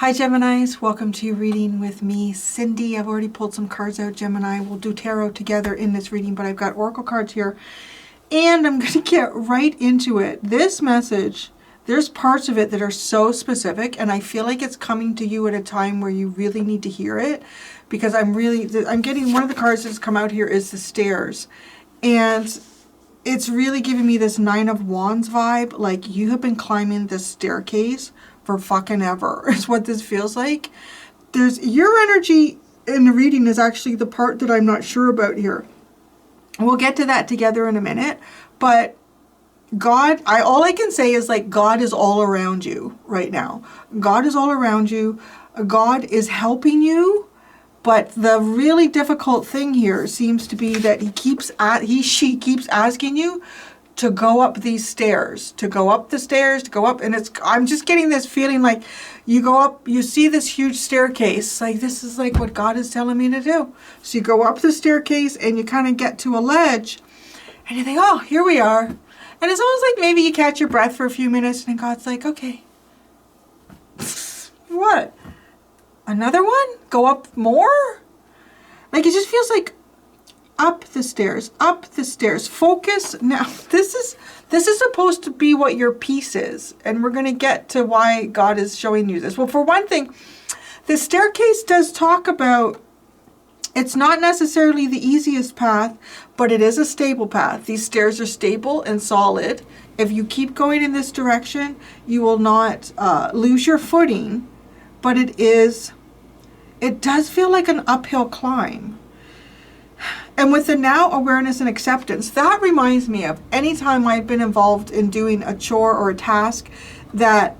Hi Geminis, welcome to your reading with me, Cindy. I've already pulled some cards out, Gemini. We'll do tarot together in this reading, but I've got oracle cards here and I'm going to get right into it. This message, there's parts of it that are so specific and I feel like it's coming to you at a time where you really need to hear it, because I'm getting one of the cards that's come out here is the stairs, and it's really giving me this Nine of Wands vibe, like you have been climbing this staircase for fucking ever is what this feels like. There's your energy in the reading is actually the part that I'm not sure about here. We'll get to that together in a minute, but God, all I can say is like God is all around you right now. God is all around you. God is helping you. But the really difficult thing here seems to be that she keeps asking you to go up these stairs, to go up the stairs, to go up. And I'm just getting this feeling like you go up, you see this huge staircase. Like this is like what God is telling me to do. So you go up the staircase and you kind of get to a ledge and you think, oh, here we are. And it's almost like maybe you catch your breath for a few minutes and God's like, okay, what? Another one? Go up more? Like it just feels like up the stairs, up the stairs. Focus. Now, this is supposed to be what your peace is. And we're going to get to why God is showing you this. Well, for one thing, the staircase does talk about it's not necessarily the easiest path, but it is a stable path. These stairs are stable and solid. If you keep going in this direction, you will not lose your footing. But it does feel like an uphill climb. And with the now awareness and acceptance, that reminds me of any time I've been involved in doing a chore or a task that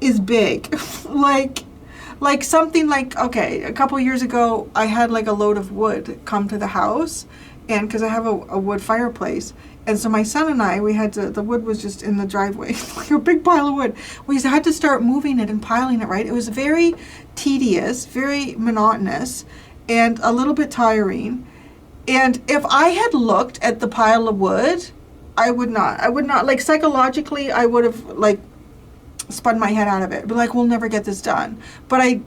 is big. like something like, okay, a couple years ago, I had like a load of wood come to the house, and because I have a wood fireplace. And so my son and I, the wood was just in the driveway, like a big pile of wood. We had to start moving it and piling it, right? It was very tedious, very monotonous, and a little bit tiring. And if I had looked at the pile of wood, I would not, like psychologically, I would have like spun my head out of it. But like, we'll never get this done. But I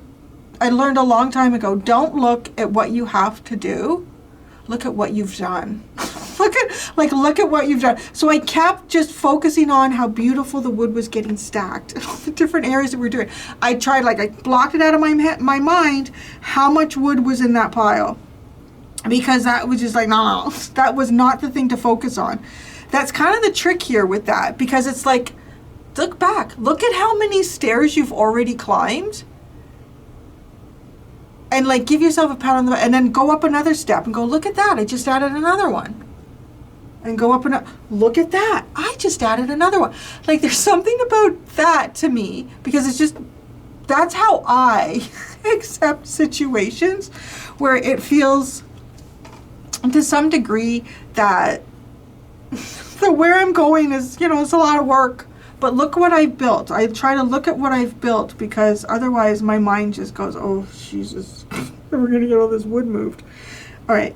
learned a long time ago, don't look at what you have to do. Look at what you've done. Look at what you've done. So I kept just focusing on how beautiful the wood was getting stacked, the different areas that we're doing. I tried, like I blocked it out of my mind how much wood was in that pile, because that was just like, no, that was not the thing to focus on. That's kind of the trick here with that, because it's like, look back, look at how many stairs you've already climbed. And like give yourself a pat on the back, and then go up another step and go, look at that, I just added another one. And go up and look at that, I just added another one. Like there's something about that to me, because it's just, that's how I accept situations where it feels to some degree that where I'm going is, it's a lot of work. But look what I've built. I try to look at what I've built, because otherwise my mind just goes, oh, Jesus, we're going to get all this wood moved. All right.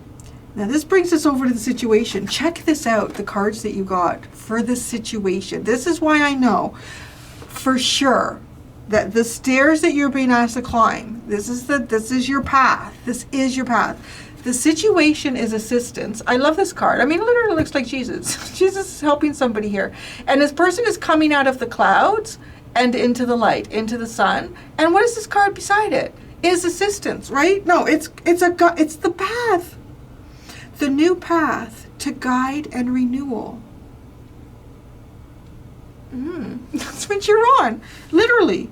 Now this brings us over to the situation. Check this out, the cards that you got for the situation. This is why I know for sure that the stairs that you're being asked to climb, this is your path. This is your path. The situation is assistance. I love this card. I mean, it literally looks like Jesus. Jesus is helping somebody here. And this person is coming out of the clouds and into the light, into the sun. And what is this card beside it? Is assistance, right? No, it's the path. The new path to guide and renewal. That's what you're on, literally.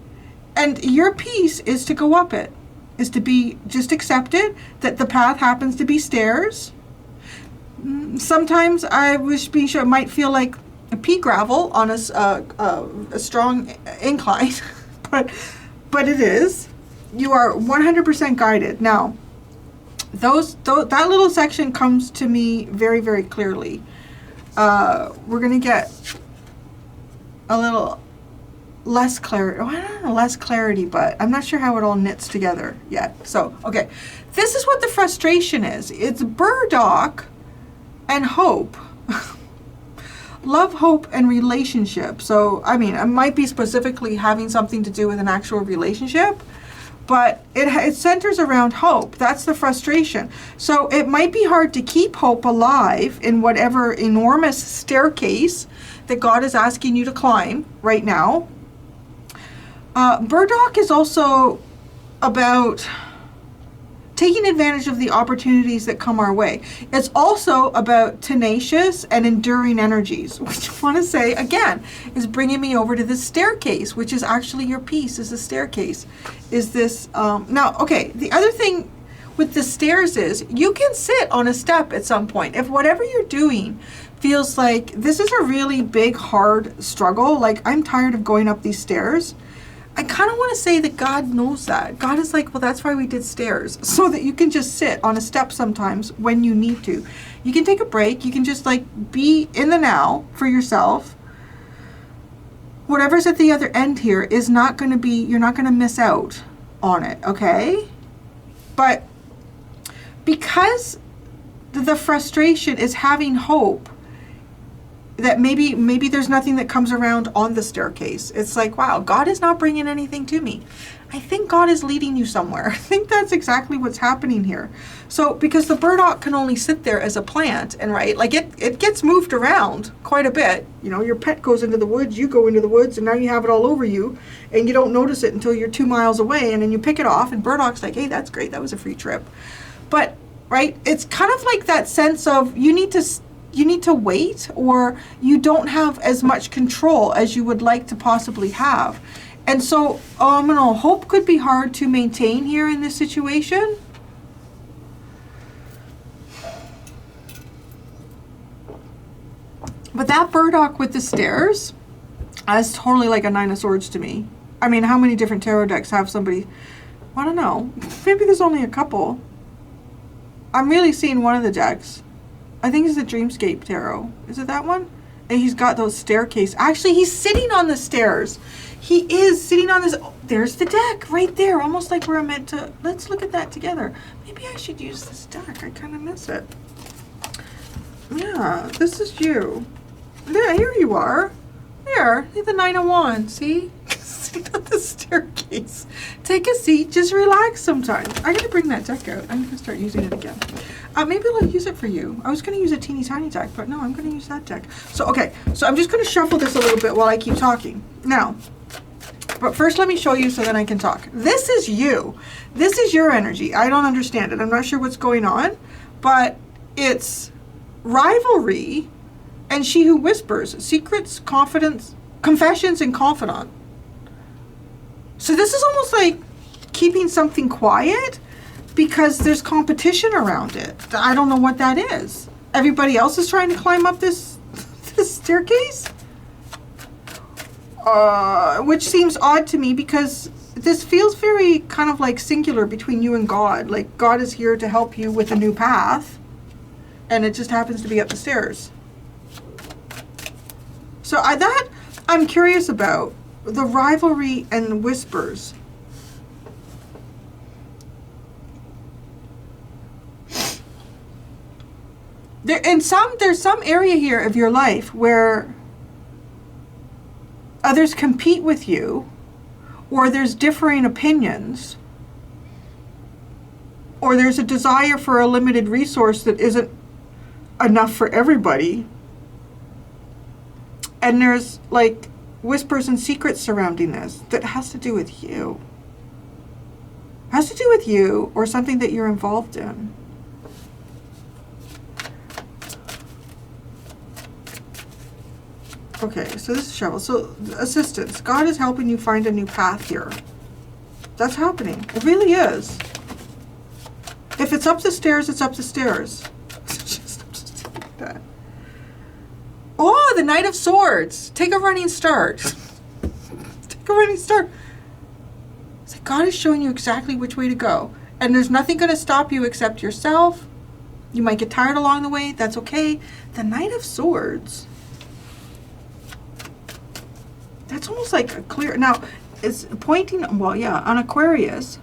And your piece is to go up it. Is to be just accepted that the path happens to be stairs. Sometimes I was being sure it might feel like a pea gravel on a strong incline, but it is. You are 100% guided. Now, that little section comes to me very, very clearly. We're gonna get a little less clarity. Well, I don't know, less clarity, but I'm not sure how it all knits together yet. So, okay. This is what the frustration is. It's burdock and hope. love, hope, and relationship. So, I mean, it might be specifically having something to do with an actual relationship, but it centers around hope. That's the frustration. So it might be hard to keep hope alive in whatever enormous staircase that God is asking you to climb right now. Burdock is also about taking advantage of the opportunities that come our way. It's also about tenacious and enduring energies, which I want to say, again, is bringing me over to this staircase, which is actually your piece, is the staircase. Is this, now, okay, the other thing with the stairs is you can sit on a step at some point. If whatever you're doing feels like this is a really big, hard struggle, like I'm tired of going up these stairs, I kind of want to say that God knows that. God is like, well, that's why we did stairs, so that you can just sit on a step sometimes when you need to. You can take a break. You can just like be in the now for yourself. Whatever's at the other end here is not going to be, you're not going to miss out on it, okay? But because the frustration is having hope that maybe there's nothing that comes around on the staircase. It's like, wow, God is not bringing anything to me. I think God is leading you somewhere. I think that's exactly what's happening here. So because the burdock can only sit there as a plant, and right, like it gets moved around quite a bit. You know, your pet goes into the woods, you go into the woods, and now you have it all over you, and you don't notice it until you're 2 miles away, and then you pick it off, and burdock's like, hey, that's great, that was a free trip. But right, it's kind of like that sense of you need to wait, or you don't have as much control as you would like to possibly have. And so, I don't know, hope could be hard to maintain here in this situation. But that burdock with the stairs, that's totally like a 9 of swords to me. I mean, how many different tarot decks have somebody? I don't know. Maybe there's only a couple. I'm really seeing one of the decks. I think it's the Dreamscape Tarot. Is it that one? And he's got those staircase. Actually, he's sitting on the stairs. He is sitting on this. Oh, there's the deck right there. Almost like we're meant to. Let's look at that together. Maybe I should use this deck. I kind of miss it. Yeah, this is you. There, here you are. There, the 9 of Wands. See? Sit on the staircase. Take a seat. Just relax sometimes. I gotta bring that deck out. I'm gonna start using it again. Maybe I'll use it for you. I was gonna use a teeny tiny deck, but no, I'm gonna use that deck. So, okay. So I'm just gonna shuffle this a little bit while I keep talking. Now, but first let me show you so then I can talk. This is you. This is your energy. I don't understand it. I'm not sure what's going on, but it's rivalry and she who whispers, secrets, confidence, confessions, and confidant. So this is almost like keeping something quiet because there's competition around it. I don't know what that is. Everybody else is trying to climb up this staircase? Which seems odd to me because this feels very kind of like singular between you and God. Like God is here to help you with a new path, and it just happens to be up the stairs. So I'm curious about the rivalry and whispers. There's some area here of your life where others compete with you, or there's differing opinions, or there's a desire for a limited resource that isn't enough for everybody. And there's like whispers and secrets surrounding this that has to do with you. Has to do with you or something that you're involved in. Okay, so this is shovel. So assistance. God is helping you find a new path here. That's happening. It really is. If it's up the stairs, it's up the stairs. Just like that. Oh, the Knight of Swords. Take a running start. Take a running start. It's like God is showing you exactly which way to go. And there's nothing going to stop you except yourself. You might get tired along the way. That's okay. The Knight of Swords. That's almost like a clear... Now, it's pointing... Well, yeah, on Aquarius.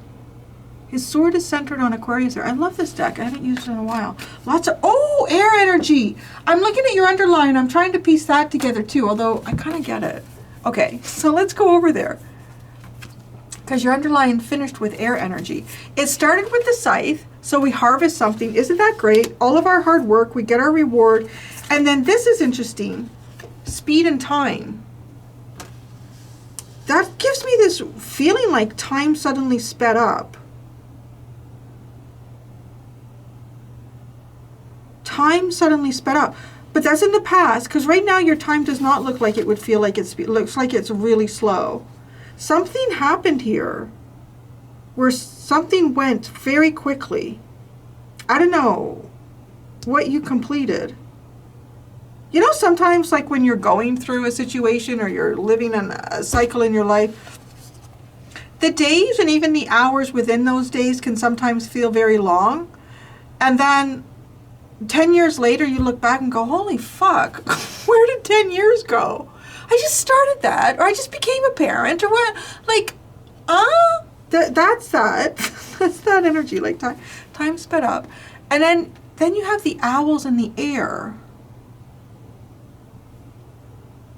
His sword is centered on Aquarius there. I love this deck. I haven't used it in a while. Lots of, oh, air energy. I'm looking at your underline. I'm trying to piece that together too, although I kind of get it. Okay, so let's go over there. Because your underline finished with air energy. It started with the scythe, so we harvest something. Isn't that great? All of our hard work, we get our reward. And then this is interesting. Speed and time. That gives me this feeling like time suddenly sped up. Time suddenly sped up. But that's in the past, because right now your time does not look like it would feel like it looks like it's really slow. Something happened here where something went very quickly. I don't know what you completed. You know, sometimes like when you're going through a situation or you're living in a cycle in your life, the days and even the hours within those days can sometimes feel very long. And then 10 years later, you look back and go, holy fuck, where did 10 years go? I just started that, or I just became a parent, or what? Like, that's that. That's that energy, like time sped up. And then you have the owls in the air.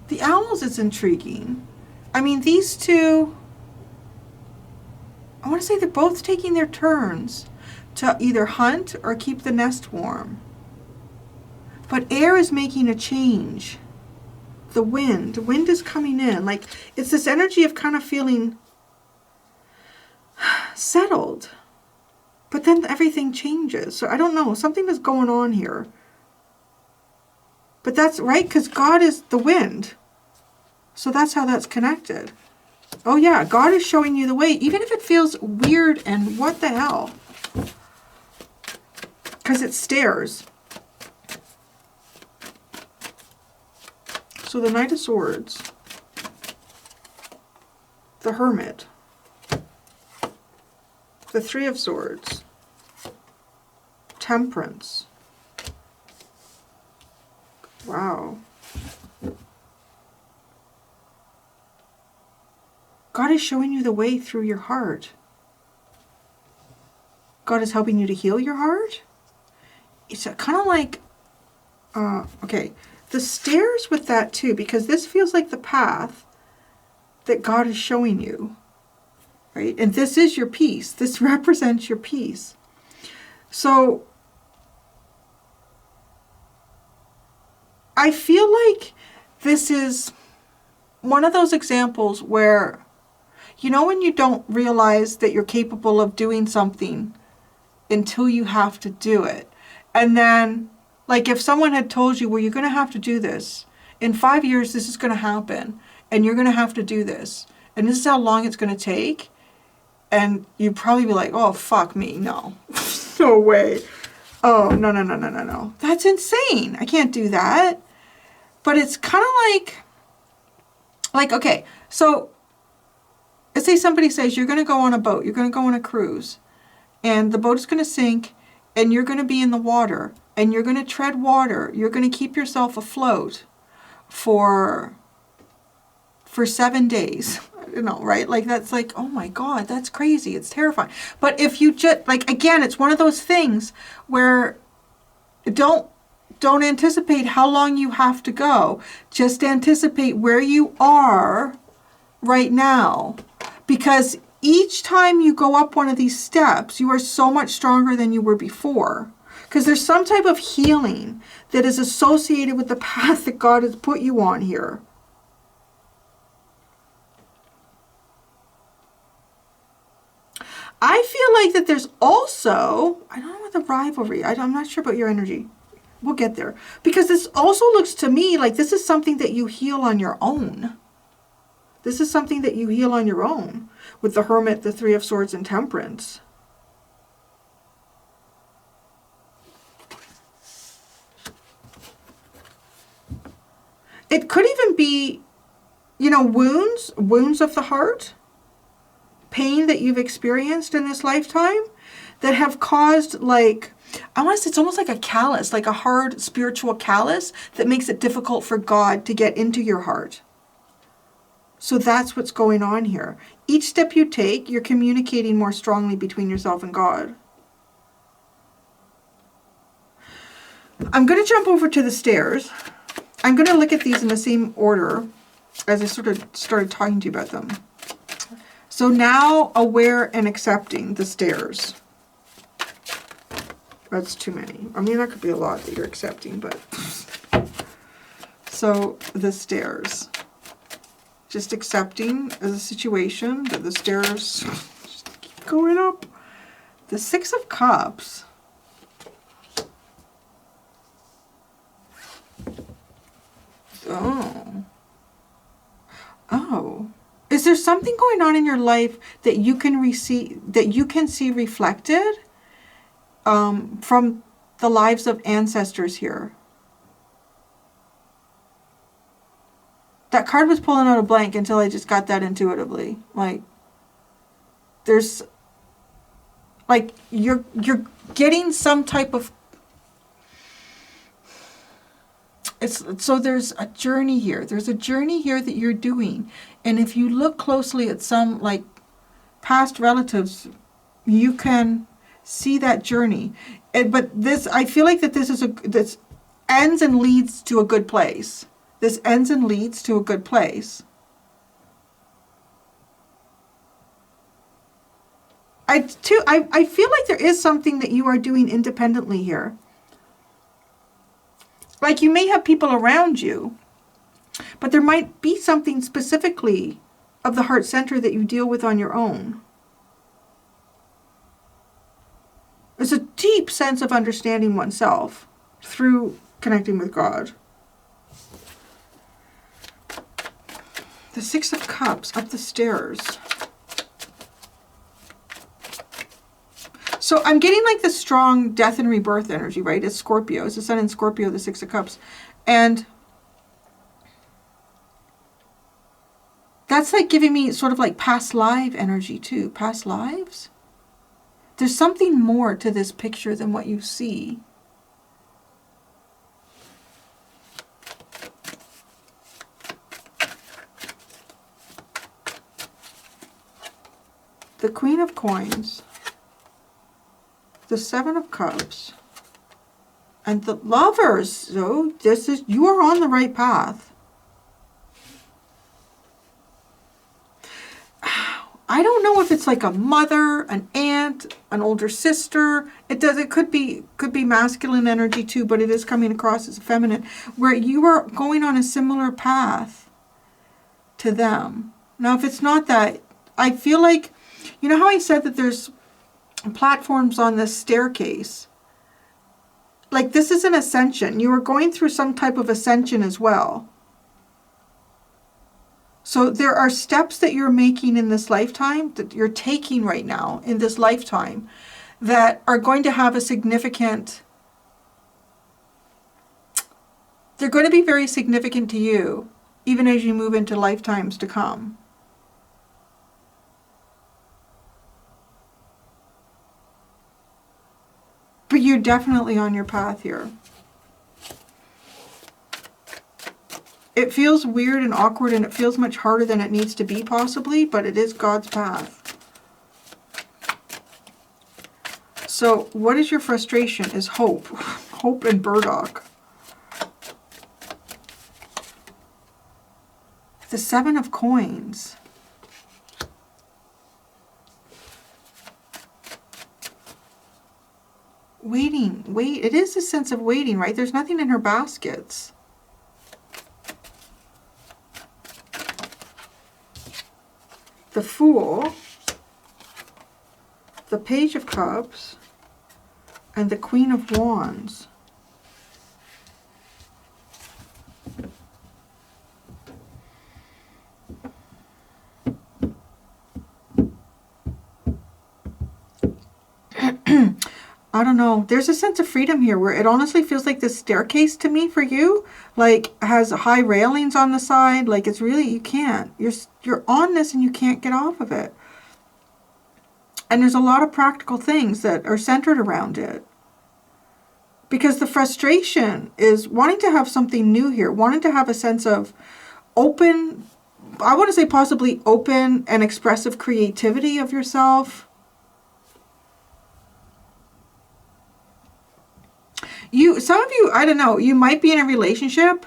The owls is intriguing. I mean, these two, I want to say they're both taking their turns to either hunt or keep the nest warm. But air is making a change. The wind is coming in. Like, it's this energy of kind of feeling settled. But then everything changes. So I don't know. Something is going on here. But that's right, because God is the wind. So that's how that's connected. Oh yeah, God is showing you the way, even if it feels weird and what the hell. Because it stares. So the Knight of Swords, the Hermit, the Three of Swords, Temperance. Wow. God is showing you the way through your heart. God is helping you to heal your heart. It's kind of like, okay. The stairs with that too, because this feels like the path that God is showing you, right? And this is your peace. This represents your peace. So I feel like this is one of those examples where, you know, when you don't realize that you're capable of doing something until you have to do it. And then, like, if someone had told you, well, you're going to have to do this. In 5 years, this is going to happen. And you're going to have to do this. And this is how long it's going to take. And you'd probably be like, oh, fuck me. No. No way. Oh, no. That's insane. I can't do that. But it's kind of like, okay, so let's say somebody says you're going to go on a boat. You're going to go on a cruise. And the boat is going to sink. And you're going to be in the water. And you're going to tread water. You're going to keep yourself afloat for 7 days. You know, right? Like, that's like, oh my God, that's crazy. It's terrifying. But if you just, like, again, it's one of those things where don't anticipate how long you have to go. Just anticipate where you are right now. Because each time you go up one of these steps, you are so much stronger than you were before. Because there's some type of healing that is associated with the path that God has put you on here. I feel like that there's also, I don't know what the rivalry, I'm not sure about your energy. We'll get there. Because this also looks to me like this is something that you heal on your own. This is something that you heal on your own. With the Hermit, the Three of Swords, and Temperance. It could even be, you know, wounds of the heart, pain that you've experienced in this lifetime that have caused, like, I want to say it's almost like a callus, like a hard spiritual callus that makes it difficult for God to get into your heart. So that's what's going on here. Each step you take, you're communicating more strongly between yourself and God. I'm going to jump over to the stairs. I'm going to look at these in the same order as I sort of started talking to you about them. So now, aware and accepting the stairs. That's too many. I mean, that could be a lot that you're accepting, but... So, the stairs. Just accepting as a situation that the stairs just keep going up. The Six of Cups. Oh. Oh. Is there something going on in your life that you can see reflected from the lives of ancestors here? That card was pulling out a blank until I just got that intuitively. Like, there's, like, you're getting some type of, so there's a journey here. There's a journey here that you're doing. And if you look closely at some, like, past relatives, you can see that journey. But this, I feel like that this ends and leads to a good place. This ends and leads to a good place. I feel like there is something that you are doing independently here. Like, you may have people around you, but there might be something specifically of the heart center that you deal with on your own. There's a deep sense of understanding oneself through connecting with God. The Six of Cups up the stairs. So I'm getting like the strong death and rebirth energy, right? It's Scorpio. It's the sun in Scorpio, the Six of Cups. And that's like giving me sort of like past life energy too. Past lives? There's something more to this picture than what you see. The Queen of Coins, the Seven of Cups, and the Lovers. So you are on the right path. I don't know if it's like a mother, an aunt, an older sister. It could be masculine energy too, but it is coming across as feminine, where you are going on a similar path to them. Now, if it's not that, I feel like, you know how I said that there's platforms on this staircase? Like, this is an ascension. You are going through some type of ascension as well. So there are steps that you're making in this lifetime, that you're taking right now in this lifetime, that are going to have a significant, they're going to be very significant to you, even as you move into lifetimes to come. But you're definitely on your path here. It feels weird and awkward, and it feels much harder than it needs to be, possibly, but it is God's path. So what is your frustration? Is hope. Hope and burdock. The Seven of Coins. Waiting. Wait. It is a sense of waiting, right? There's nothing in her baskets. The Fool, the Page of Cups, and the Queen of Wands. I don't know. There's a sense of freedom here where it honestly feels like this staircase to me for you, like, has high railings on the side. Like, it's really, you can't. You're on this and you can't get off of it. And there's a lot of practical things that are centered around it. Because the frustration is wanting to have something new here, wanting to have a sense of open I want to say possibly open and expressive creativity of yourself. Some of you, I don't know, you might be in a relationship,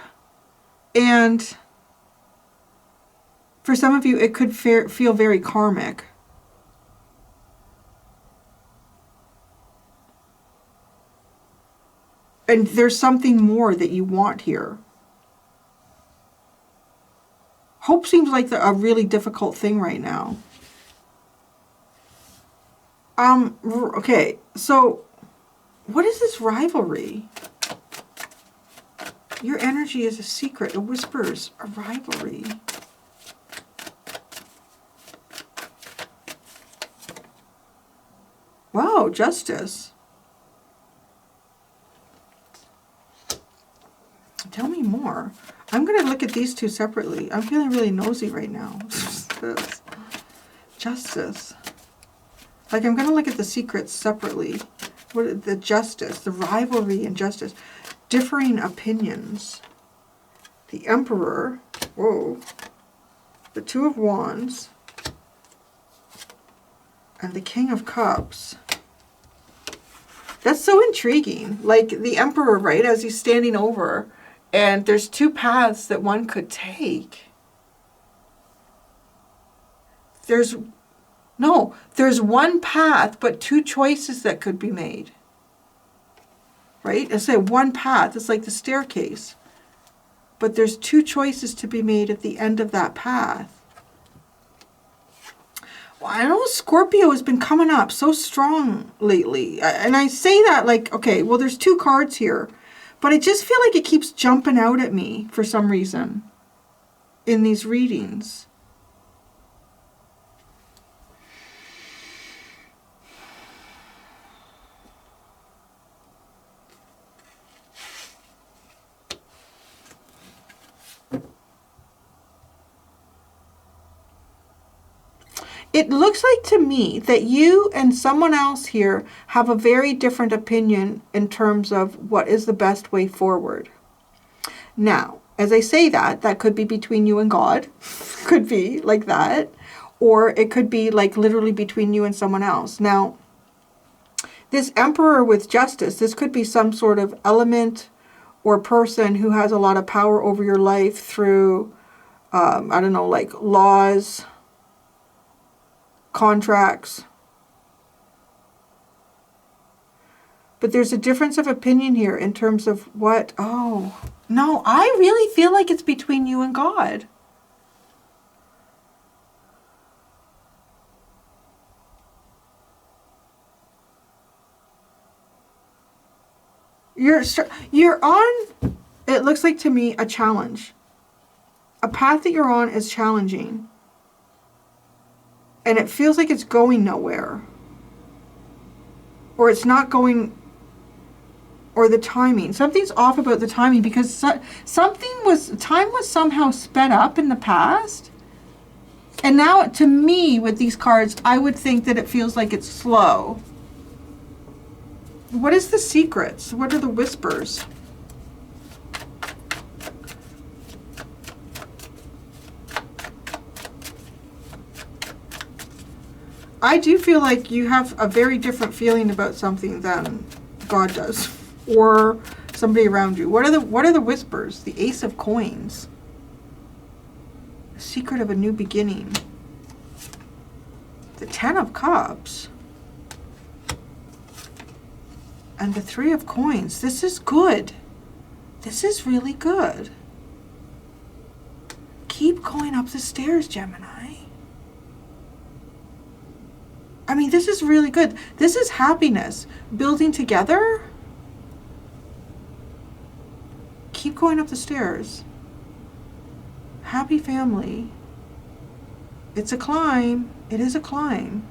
and for some of you, it could feel very karmic. And there's something more that you want here. Hope seems like a really difficult thing right now. Okay, so what is this rivalry? Your energy is a secret. It whispers a rivalry. Wow, justice. Tell me more. I'm going to look at these two separately. I'm feeling really nosy right now. Justice. Like, I'm going to look at the secrets separately. What the justice, the rivalry and justice. Differing opinions. The Emperor. Whoa. The Two of Wands. And the King of Cups. That's so intriguing. Like, the Emperor, right, as he's standing over. And there's two paths that one could take. There's one path, but two choices that could be made. Right? I say one path. It's like the staircase. But there's two choices to be made at the end of that path. Well, I know Scorpio has been coming up so strong lately. And I say that like, okay, well, there's two cards here. But I just feel like it keeps jumping out at me for some reason in these readings. It looks like to me that you and someone else here have a very different opinion in terms of what is the best way forward. Now, as I say that, that could be between you and God. Could be like that. Or it could be like literally between you and someone else. Now, this Emperor with justice, this could be some sort of element or person who has a lot of power over your life through, I don't know, like laws, contracts. But there's a difference of opinion here in terms of what, oh, no, I really feel like it's between you and God. You're on, it looks like to me, a challenge. A path that you're on is challenging. And it feels like it's going nowhere. Or it's not going, or the timing. Something's off about the timing because time was somehow sped up in the past. And now, to me, with these cards, I would think that it feels like it's slow. What is the secrets? What are the whispers? I do feel like you have a very different feeling about something than God does, or somebody around you. What are the whispers? The Ace of Coins. The secret of a new beginning. The Ten of Cups. And the Three of Coins. This is good. This is really good. Keep going up the stairs, Gemini. I mean, this is really good. This is happiness. Building together. Keep going up the stairs. Happy family. It's a climb. It is a climb.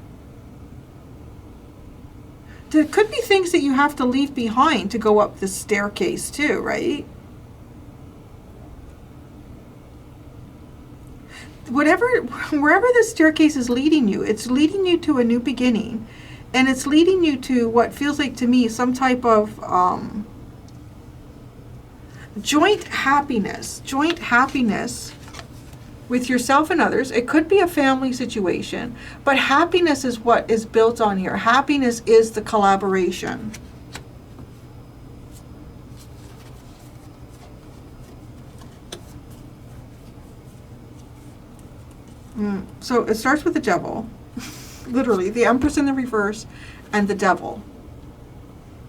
There could be things that you have to leave behind to go up this staircase too, right? Wherever the staircase is leading you, it's leading you to a new beginning. And it's leading you to what feels like to me some type of joint happiness. Joint happiness with yourself and others. It could be a family situation, but happiness is what is built on here. Happiness is the collaboration. So it starts with the devil, literally the Empress in the reverse and the devil.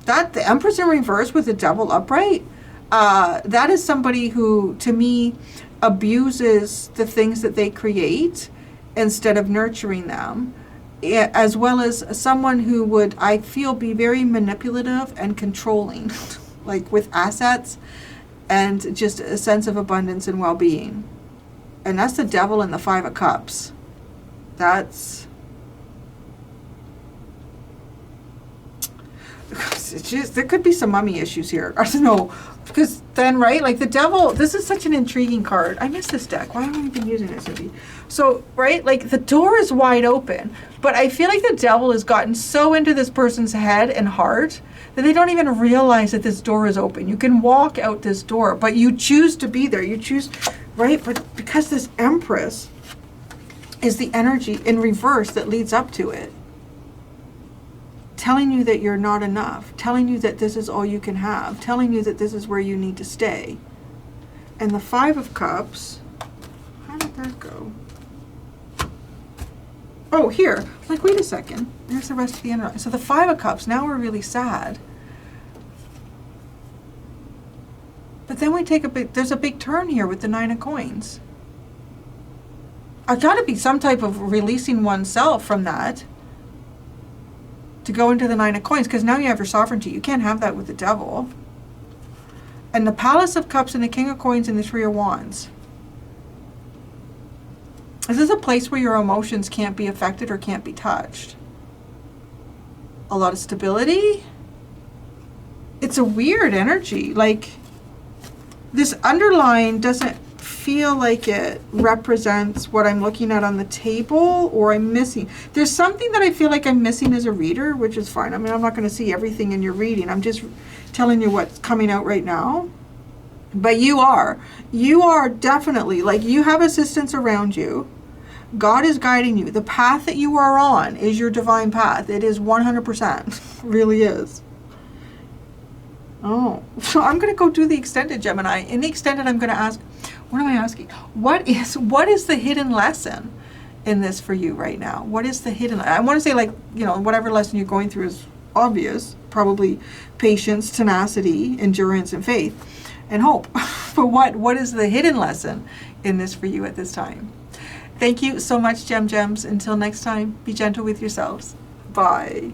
That the Empress in reverse with the devil upright, that is somebody who, to me, abuses the things that they create instead of nurturing them, as well as someone who would, I feel, be very manipulative and controlling, like with assets and just a sense of abundance and well-being. And that's the devil in the Five of Cups. That's... Just, there could be some mummy issues here. I don't know. Because then, right, like the devil, this is such an intriguing card. I miss this deck. Why haven't I been using it, Cindy? So, right, like the door is wide open. But I feel like the devil has gotten so into this person's head and heart that they don't even realize that this door is open. You can walk out this door, but you choose to be there. You choose... Right? But because this Empress is the energy in reverse that leads up to it, telling you that you're not enough, telling you that this is all you can have, telling you that this is where you need to stay. And the Five of Cups, how did that go? Oh, here. Like, wait a second. There's the rest of the energy. So the Five of Cups, now we're really sad. But then we take there's a big turn here with the Nine of Coins. I've got to be some type of releasing oneself from that to go into the Nine of Coins, because now you have your sovereignty. You can't have that with the devil. And the Palace of Cups and the King of Coins and the Three of Wands. This is a place where your emotions can't be affected or can't be touched. A lot of stability. It's a weird energy. Like... This underline doesn't feel like it represents what I'm looking at on the table, or I'm missing. There's something that I feel like I'm missing as a reader, which is fine. I mean, I'm not going to see everything in your reading. I'm just telling you what's coming out right now. But you are definitely, like, you have assistance around you. God is guiding you. The path that you are on is your divine path. It is 100%. Really is. Oh, so I'm going to go do the extended, Gemini. In the extended, I'm going to ask, what am I asking? What is the hidden lesson in this for you right now? What is the hidden? I want to say, like, you know, whatever lesson you're going through is obvious. Probably patience, tenacity, endurance, and faith, and hope. But what is the hidden lesson in this for you at this time? Thank you so much, Gems. Until next time, be gentle with yourselves. Bye.